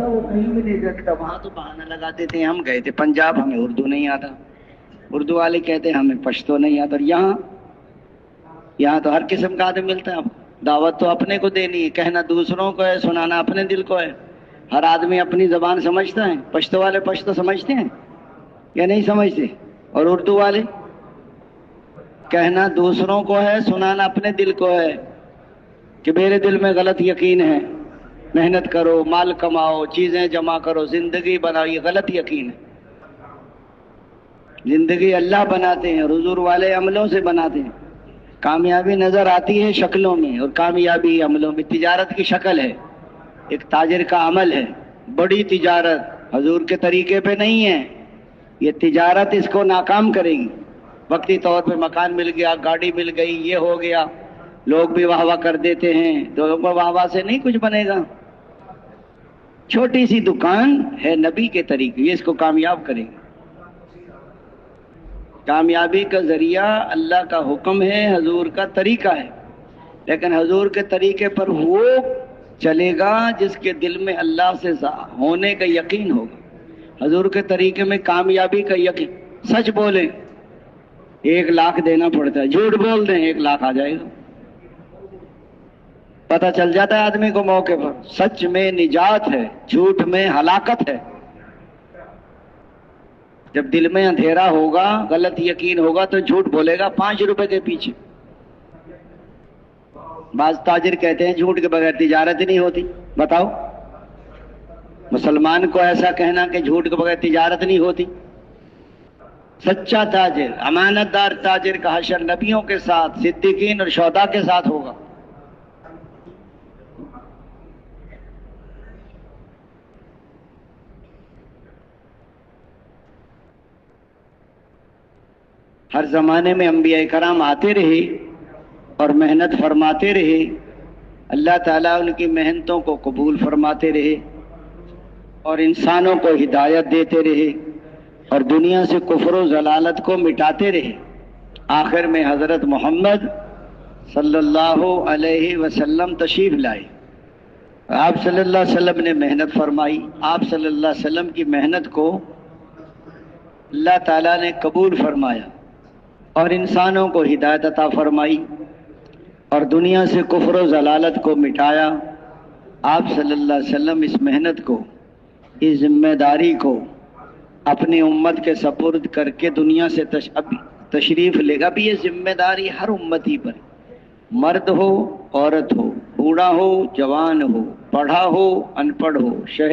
وہ کہیں بھی نہیں دیکھتا، وہاں تو بہانا لگاتے تھے ہم گئے تھے پنجاب، ہمیں اردو نہیں آتا، اردو والے کہتے ہیں ہمیں پشتو نہیں آتا، اور یہاں تو ہر قسم کا آدمی ملتا ہے۔ اب دعوت تو اپنے کو دینی ہے، کہنا دوسروں کو ہے، سنانا اپنے دل کو ہے۔ ہر آدمی اپنی زبان سمجھتا ہے، پشتو والے پشتو سمجھتے ہیں یا نہیں سمجھتے؟ اور اردو والے کہنا دوسروں کو ہے، سنانا اپنے دل کو ہے، کہ میرے دل میں غلط یقین ہے، محنت کرو، مال کماؤ، چیزیں جمع کرو، زندگی بناؤ، یہ غلط یقین ہے۔ زندگی اللہ بناتے ہیں اور حضور والے عملوں سے بناتے ہیں۔ کامیابی نظر آتی ہے شکلوں میں، اور کامیابی عملوں میں۔ تجارت کی شکل ہے، ایک تاجر کا عمل ہے، بڑی تجارت حضور کے طریقے پہ نہیں ہے۔ یہ تجارت اس کو ناکام کرے گی۔ وقتی طور پہ مکان مل گیا، گاڑی مل گئی، یہ ہو گیا، لوگ بھی واہ واہ کر دیتے ہیں، تو واہ واہ سے نہیں کچھ بنے گا۔ چھوٹی سی دکان ہے نبی کے طریقے، یہ اس کو کامیاب کرے گی۔ کامیابی کا ذریعہ اللہ کا حکم ہے، حضور کا طریقہ ہے، لیکن حضور کے طریقے پر وہ چلے گا جس کے دل میں اللہ سے ہونے کا یقین ہوگا۔ حضور کے طریقے میں کامیابی کا یقین۔ سچ بولیں 1,00,000 دینا پڑتا ہے، جھوٹ بول دیں 1,00,000 آ جائے گا۔ پتہ چل جاتا ہے آدمی کو موقع پر، سچ میں نجات ہے، جھوٹ میں ہلاکت ہے۔ جب دل میں اندھیرا ہوگا، غلط یقین ہوگا، تو جھوٹ بولے گا 5 روپے کے پیچھے۔ بعض تاجر کہتے ہیں جھوٹ کے بغیر تجارت ہی نہیں ہوتی۔ بتاؤ مسلمان کو ایسا کہنا کہ جھوٹ کے بغیر تجارت نہیں ہوتی۔ سچا تاجر، امانت دار تاجر کا حشر نبیوں کے ساتھ، صدیقین اور شہداء کے ساتھ ہوگا۔ ہر زمانے میں انبیاء کرام آتے رہے اور محنت فرماتے رہے، اللہ تعالیٰ ان کی محنتوں کو قبول فرماتے رہے اور انسانوں کو ہدایت دیتے رہے اور دنیا سے کفر و ضلالت کو مٹاتے رہے۔ آخر میں حضرت محمد صلی اللہ علیہ وسلم تشریف لائے۔ آپ صلی اللہ علیہ وسلم نے محنت فرمائی، آپ صلی اللہ علیہ وسلم کی محنت کو اللہ تعالیٰ نے قبول فرمایا اور انسانوں کو ہدایت عطا فرمائی اور دنیا سے کفر و ضلالت کو مٹایا۔ آپ صلی اللہ علیہ وسلم اس محنت کو، اس ذمہ داری کو اپنی امت کے سپرد کر کے دنیا سے تشریف لے گا۔ بھی یہ ذمہ داری ہر امتی پر، مرد ہو، عورت ہو، بوڑھا ہو، جوان ہو، پڑھا ہو، ان پڑھ ہو، شہر